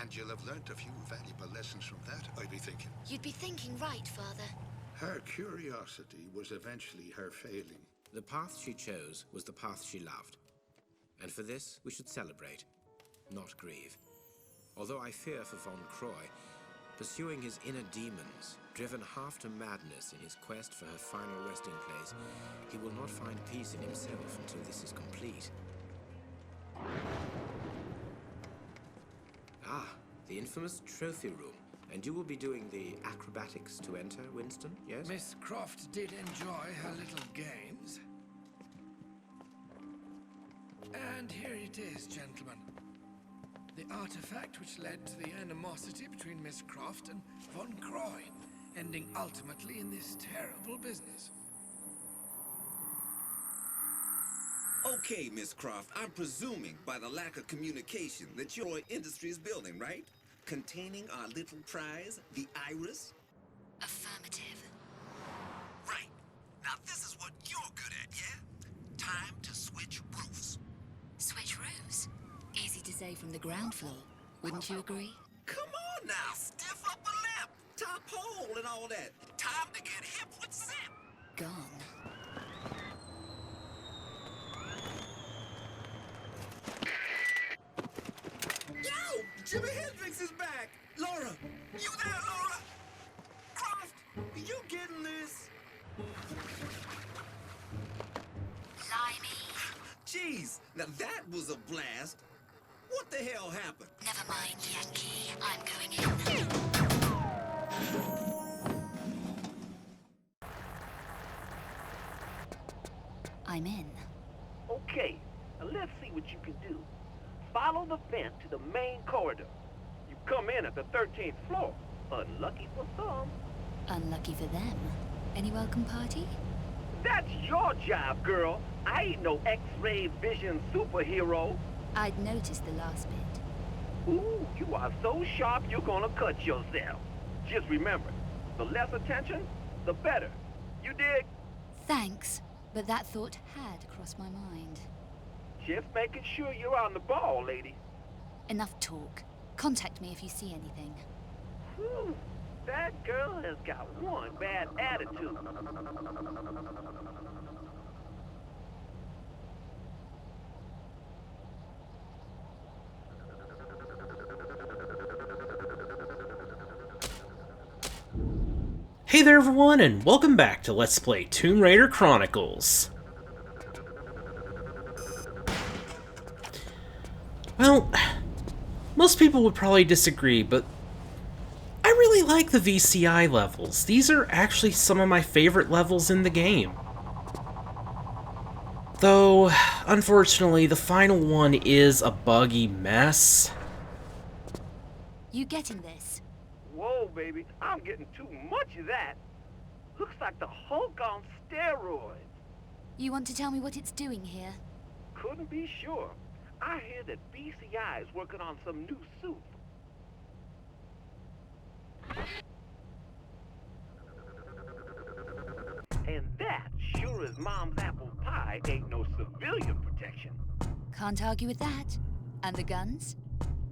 And you'll have learnt a few valuable lessons from that, I'd be thinking. You'd be thinking right, Father. Her curiosity was eventually her failing. The path she chose was the path she loved. And for this, we should celebrate, not grieve. Although I fear for Von Croy, pursuing his inner demons, driven half to madness in his quest for her final resting place, he will not find peace in himself until this is complete. Ah, the infamous trophy room. And you will be doing the acrobatics to enter, Winston, yes? Miss Croft did enjoy her little games. And here it is, gentlemen. The artifact which led to the animosity between Miss Croft and Von Croy, ending ultimately in this terrible business. Okay, Miss Croft, I'm presuming by the lack of communication that your industry is building, right? Containing our little prize, the iris? Affirmative. Right. Now this is what you're good at, yeah? Time to switch roofs. Switch roofs? Easy to say from the ground floor, wouldn't you agree? Come on now, stiff upper lip, top hole and all that. Time to get hip with zip. Gone. Yo! Jimi Hendrix is back! Lara! You there, Lara? Croft! You getting this? Blimey. Jeez, now that was a blast. What the hell happened? Never mind, Yankee. I'm going in. I'm in. Okay, now let's see what you can do. Follow the vent to the main corridor. You come in at the 13th floor. Unlucky for some. Unlucky for them. Any welcome party? That's your job, girl. I ain't no X-ray vision superhero. I'd noticed the last bit. Ooh, you are so sharp you're gonna cut yourself. Just remember, the less attention, the better. You dig? Thanks, but that thought had crossed my mind. Just making sure you're on the ball, lady. Enough talk. Contact me if you see anything. Whew, that girl has got one bad attitude. Hey there everyone, and welcome back to Let's Play Tomb Raider Chronicles. Well, most people would probably disagree, but I really like the VCI levels. These are actually some of my favorite levels in the game. Though, unfortunately, the final one is a buggy mess. You getting this? Whoa, baby, I'm getting too much of that. Looks like the Hulk on steroids. You want to tell me what it's doing here? Couldn't be sure. I hear that BCI is working on some new suits. And that, sure as Mom's apple pie, ain't no civilian protection. Can't argue with that. And the guns?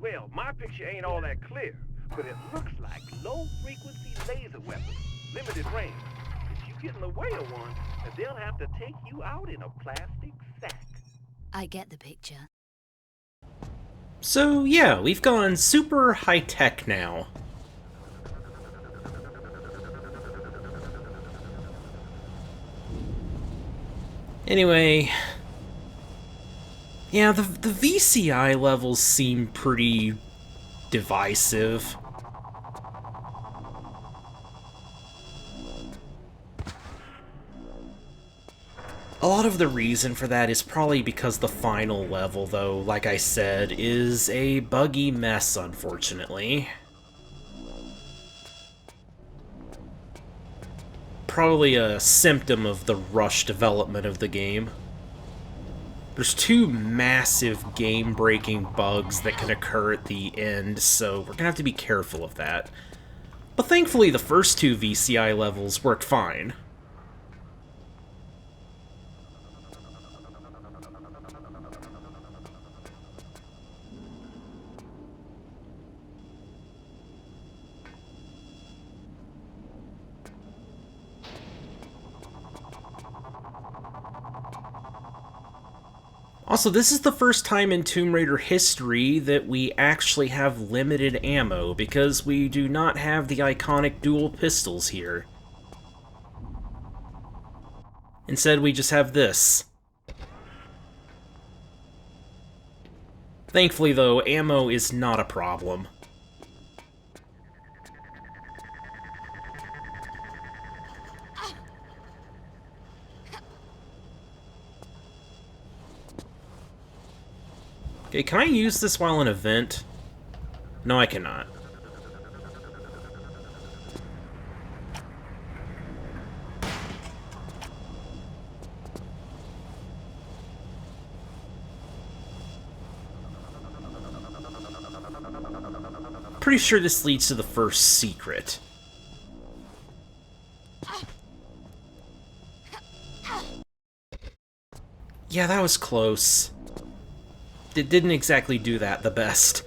Well, my picture ain't all that clear, but it looks like low-frequency laser weapons, limited range. If you get in the way of one, they'll have to take you out in a plastic sack. I get the picture. So yeah, we've gone super high-tech now. Anyway, yeah, the VCI levels seem pretty divisive. A lot of the reason for that is probably because the final level, though, like I said, is a buggy mess, unfortunately. Probably a symptom of the rush development of the game. There's two massive game-breaking bugs that can occur at the end, so we're gonna have to be careful of that. But thankfully, the first two VCI levels worked fine. Also, this is the first time in Tomb Raider history that we actually have limited ammo, because we do not have the iconic dual pistols here. Instead, we just have this. Thankfully, though, ammo is not a problem. Okay, can I use this while in a vent? No, I cannot. Pretty sure this leads to the first secret. Yeah, that was close. It didn't exactly do that the best.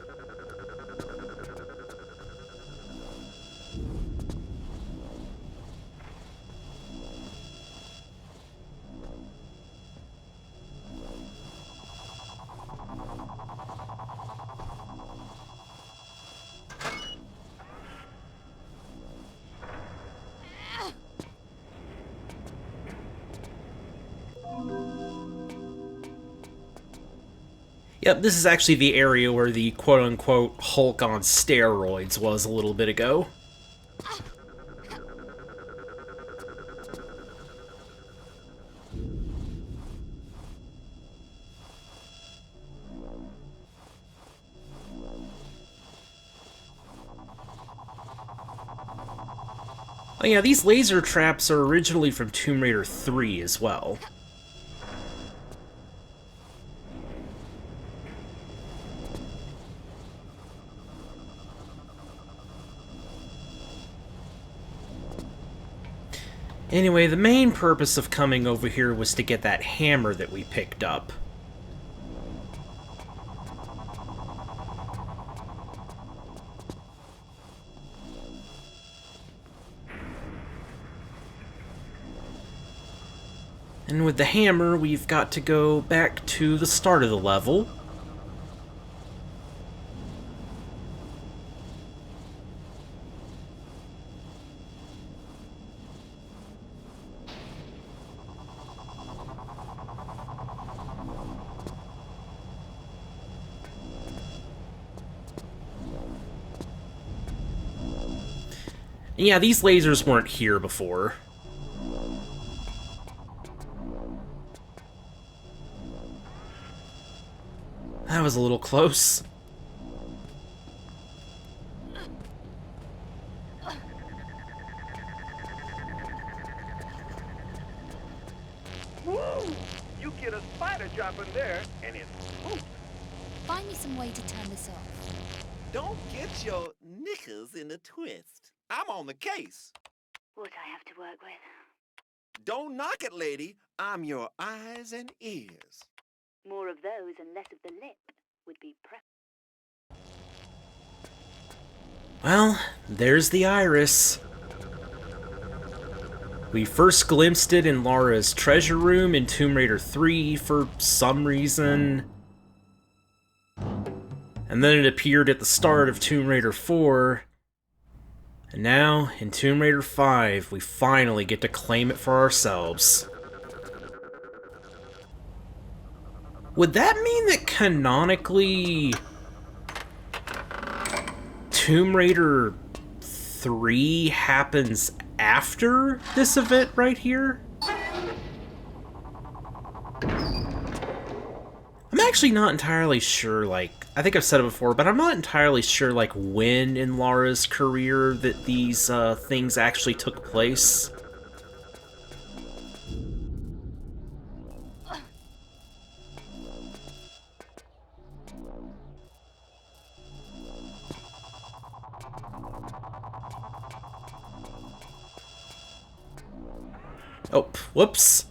Yep, this is actually the area where the quote-unquote Hulk on steroids was a little bit ago. Oh yeah, these laser traps are originally from Tomb Raider 3 as well. Anyway, the main purpose of coming over here was to get that hammer that we picked up. And with the hammer, we've got to go back to the start of the level. And yeah, these lasers weren't here before. That was a little close. Woo! You get a spider drop in there, and it's smooth. Find me some way to turn this off. Don't get your knickers in a twist. I'm on the case. What I have to work with. Don't knock it, lady. I'm your eyes and ears. More of those and less of the lip would be preferable. Well, there's the iris. We first glimpsed it in Lara's treasure room in Tomb Raider 3 for some reason. And then it appeared at the start of Tomb Raider 4. And now, in Tomb Raider 5, we finally get to claim it for ourselves. Would that mean that canonically Tomb Raider 3 happens after this event right here? I'm actually not entirely sure, like, I think I've said it before, but I'm not entirely sure, like, when in Lara's career that these things actually took place. Oh, whoops.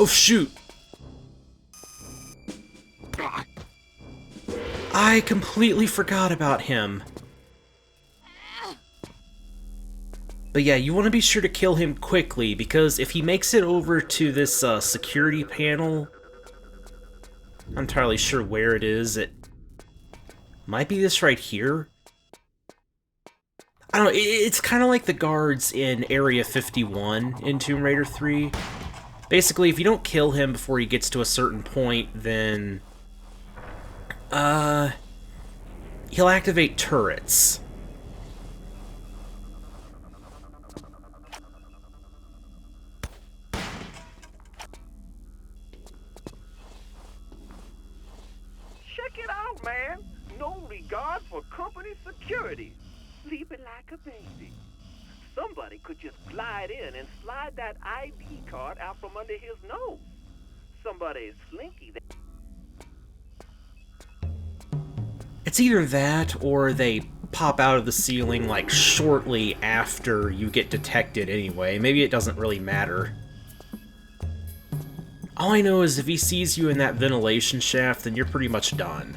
Oh, shoot! I completely forgot about him. But yeah, you want to be sure to kill him quickly, because if he makes it over to this security panel, I'm not entirely sure where it is. It might be this right here. I don't know, it's kind of like the guards in Area 51 in Tomb Raider 3. Basically, if you don't kill him before he gets to a certain point, then he'll activate turrets. Check it out, man. No regard for company security. Sleeping like a baby. Somebody could just glide in and slide that ID card out from under his nose. Somebody slinky. It's either that, or they pop out of the ceiling, like, shortly after you get detected anyway. Maybe it doesn't really matter. All I know is if he sees you in that ventilation shaft, then you're pretty much done.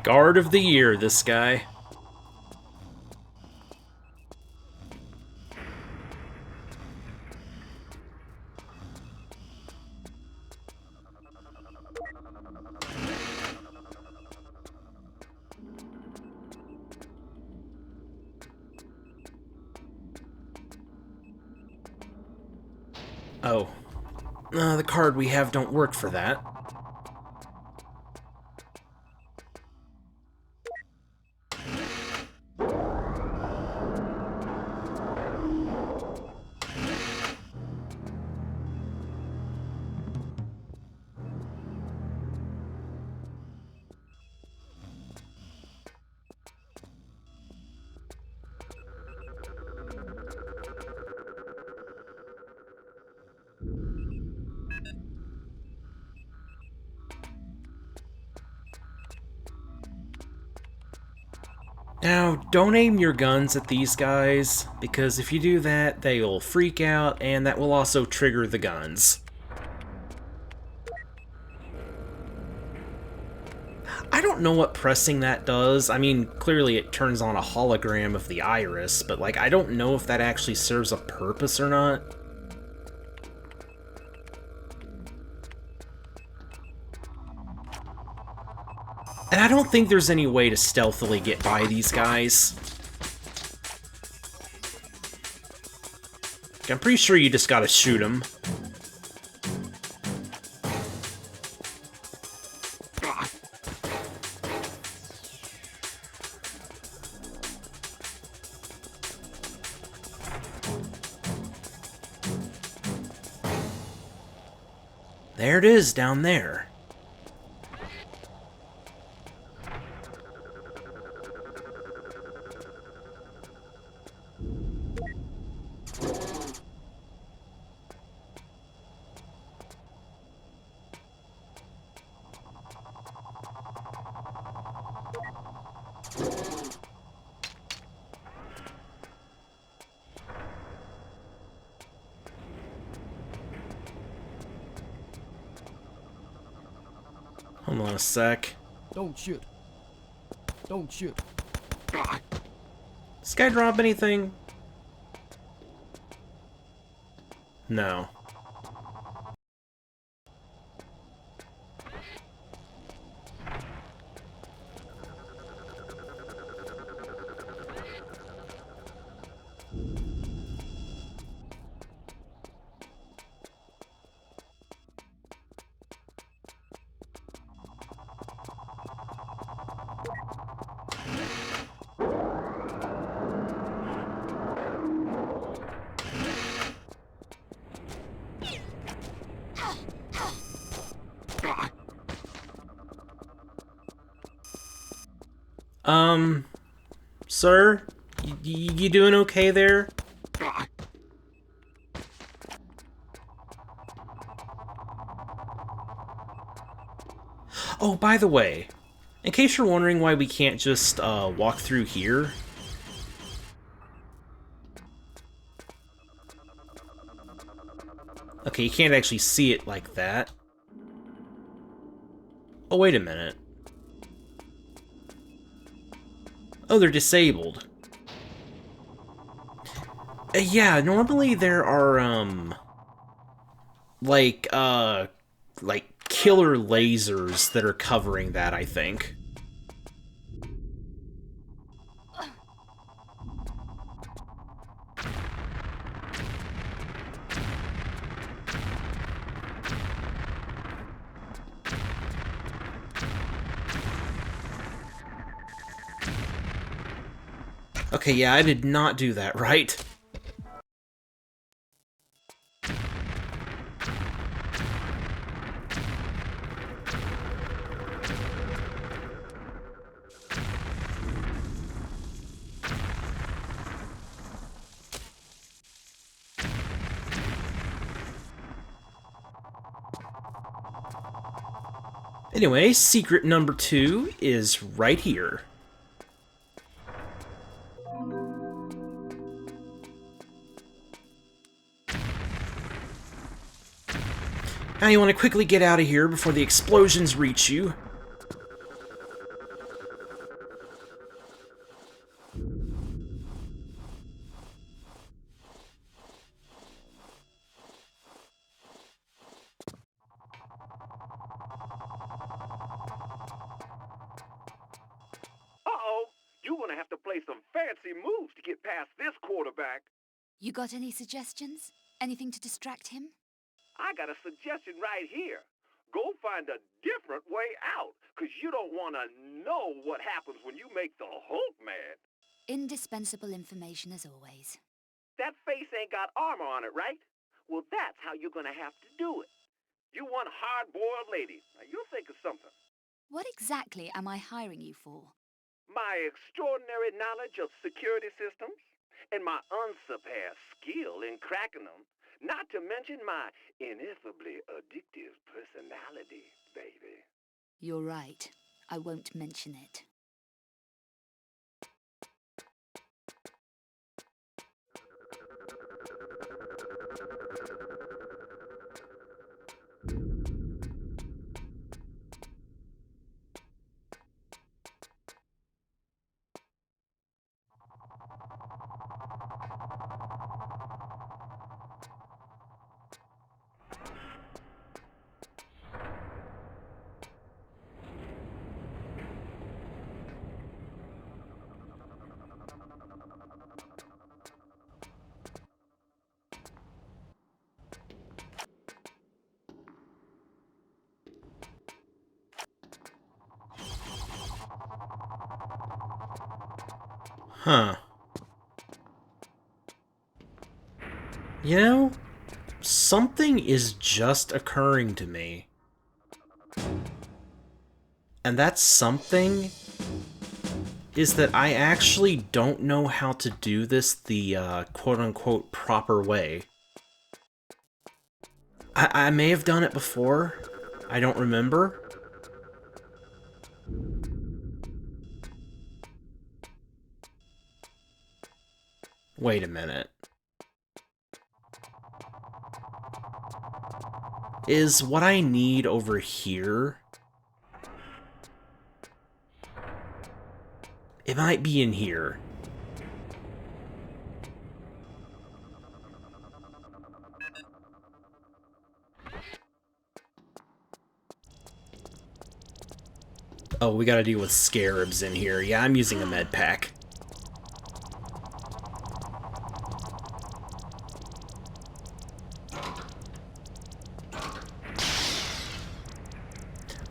Guard of the Year, this guy. Oh. The card we have don't work for that. Now, don't aim your guns at these guys, because if you do that, they'll freak out, and that will also trigger the guns. I don't know what pressing that does. I mean, clearly it turns on a hologram of the iris, but, like, I don't know if that actually serves a purpose or not. And I don't think there's any way to stealthily get by these guys. I'm pretty sure you just gotta shoot them. There it is, down there. Hold on a sec. Don't shoot. Don't shoot. Does this guy drop anything? No. Sir? You doing okay there? Oh, by the way, in case you're wondering why we can't just walk through here, okay, you can't actually see it like that. Oh, wait a minute. Oh, they're disabled. Yeah, normally there are, like killer lasers that are covering that, I think. Okay, yeah, I did not do that right. Anyway, secret number 2 is right here. Now you want to quickly get out of here before the explosions reach you. Uh-oh, you're gonna have to play some fancy moves to get past this quarterback. You got any suggestions? Anything to distract him? I got a suggestion right here. Go find a different way out, 'cause you don't want to know what happens when you make the Hulk mad. Indispensable information as always. That face ain't got armor on it, right? Well, that's how you're gonna have to do it. You one hard-boiled lady. Now, you'll think of something. What exactly am I hiring you for? My extraordinary knowledge of security systems and my unsurpassed skill in cracking them, not to mention my ineffably addictive personality, baby. You're right. I won't mention it. Huh. You know, something is just occurring to me. And that something is that I actually don't know how to do this the quote-unquote proper way. I may have done it before. I don't remember. Wait a minute. Is what I need over here? It might be in here. Oh, we gotta deal with scarabs in here. Yeah, I'm using a med pack.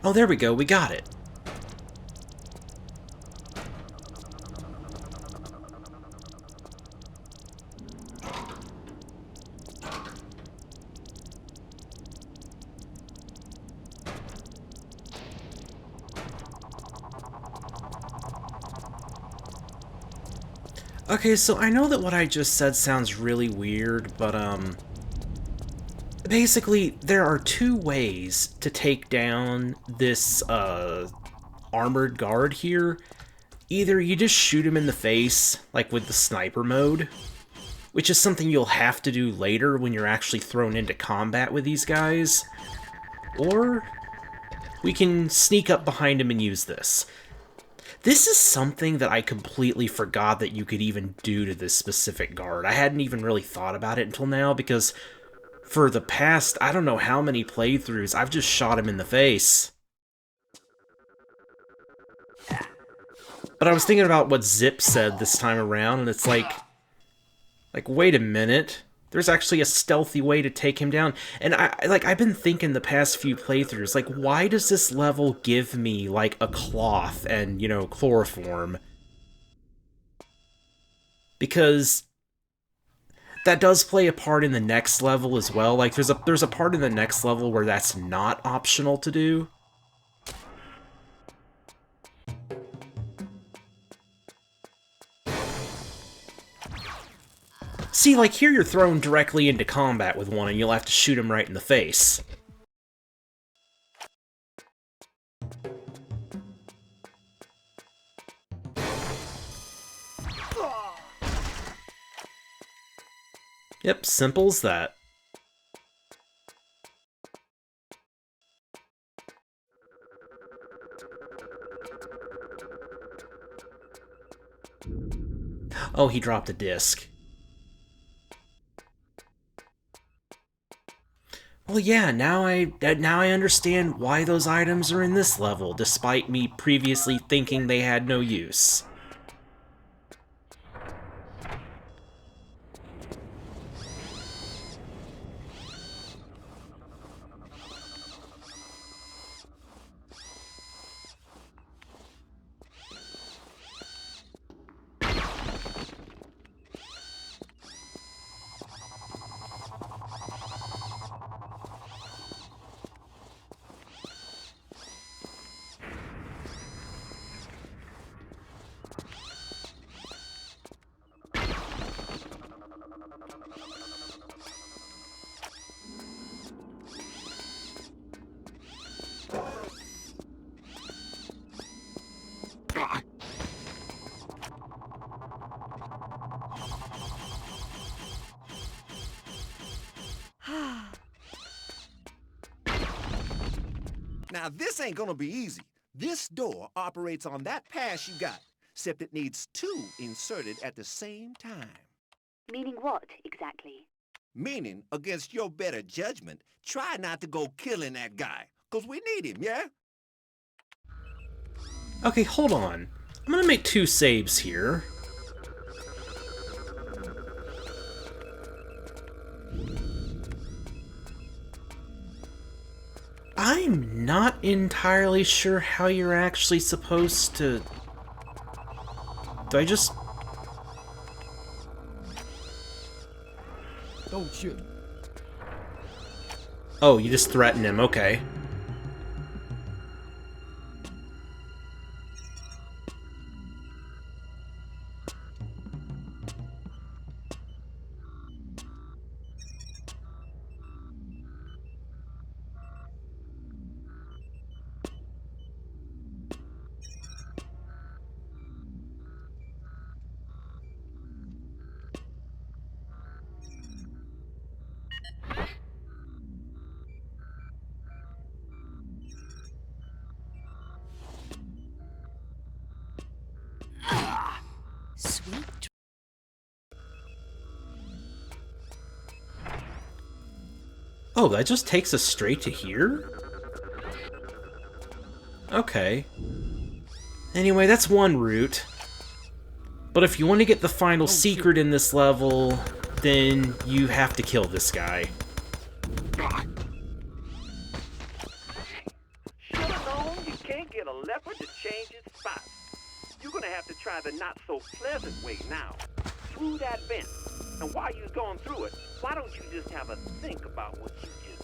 Oh, there we go. We got it. Okay, so I know that what I just said sounds really weird, but, basically, there are two ways to take down this, armored guard here. Either you just shoot him in the face, like with the sniper mode, which is something you'll have to do later when you're actually thrown into combat with these guys, or we can sneak up behind him and use this. This is something that I completely forgot that you could even do to this specific guard. I hadn't even really thought about it until now, because for the past, I don't know how many playthroughs, I've just shot him in the face. But I was thinking about what Zip said this time around, and it's like, wait a minute. There's actually a stealthy way to take him down. And I've been thinking the past few playthroughs, like, why does this level give me, like, a cloth and, you know, chloroform? Because that does play a part in the next level as well. Like, there's a part in the next level where that's not optional to do. See, like, here you're thrown directly into combat with one, and you'll have to shoot him right in the face. Yep, simple as that. Oh, he dropped a disc. Well, yeah, now I understand why those items are in this level, despite me previously thinking they had no use. Now, this ain't gonna be easy. This door operates on that pass you got, except it needs two inserted at the same time. Meaning what, exactly? Meaning, against your better judgment, try not to go killing that guy, 'cause we need him, yeah? Okay, hold on. I'm gonna make 2 saves here. I'm not entirely sure how you're actually supposed to... Do I just... Don't shoot. Oh, you just threaten him, okay. Sweet. Oh, that just takes us straight to here? Okay. Anyway, that's one route. But if you want to get the final secret in this level, then you have to kill this guy. Should've known you can't get a leopard to change its spots. You're gonna have to try the not-so-pleasant way now. Through that vent. And while you're going through it, why don't you just have a think about what you just...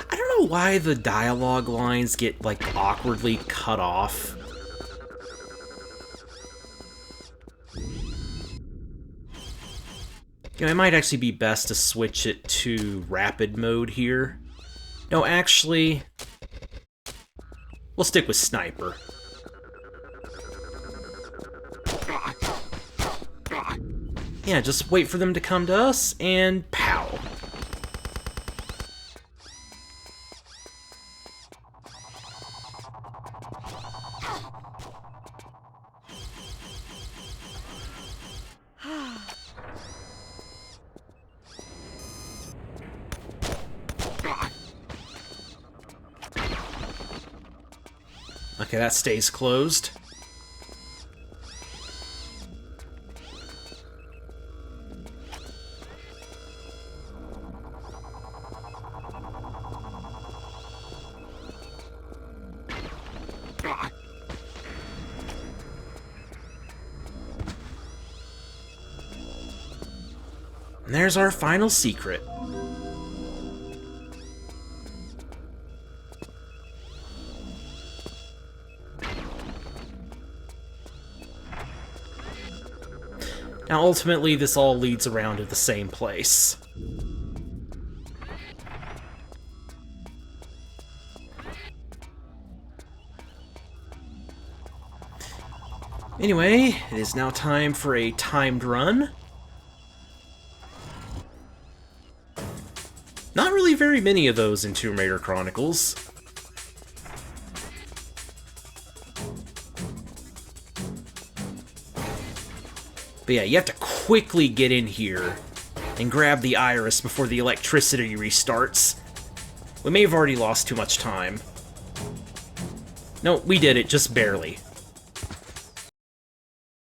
I don't know why the dialogue lines get, like, awkwardly cut off. You know, it might actually be best to switch it to rapid mode here. No, actually, we'll stick with sniper. Yeah, just wait for them to come to us, and pow. Okay, that stays closed. And there's our final secret. Now, ultimately, this all leads around to the same place. Anyway, it is now time for a timed run. Not really very many of those in Tomb Raider Chronicles. But yeah, you have to quickly get in here and grab the iris before the electricity restarts. We may have already lost too much time. No, we did it, just barely.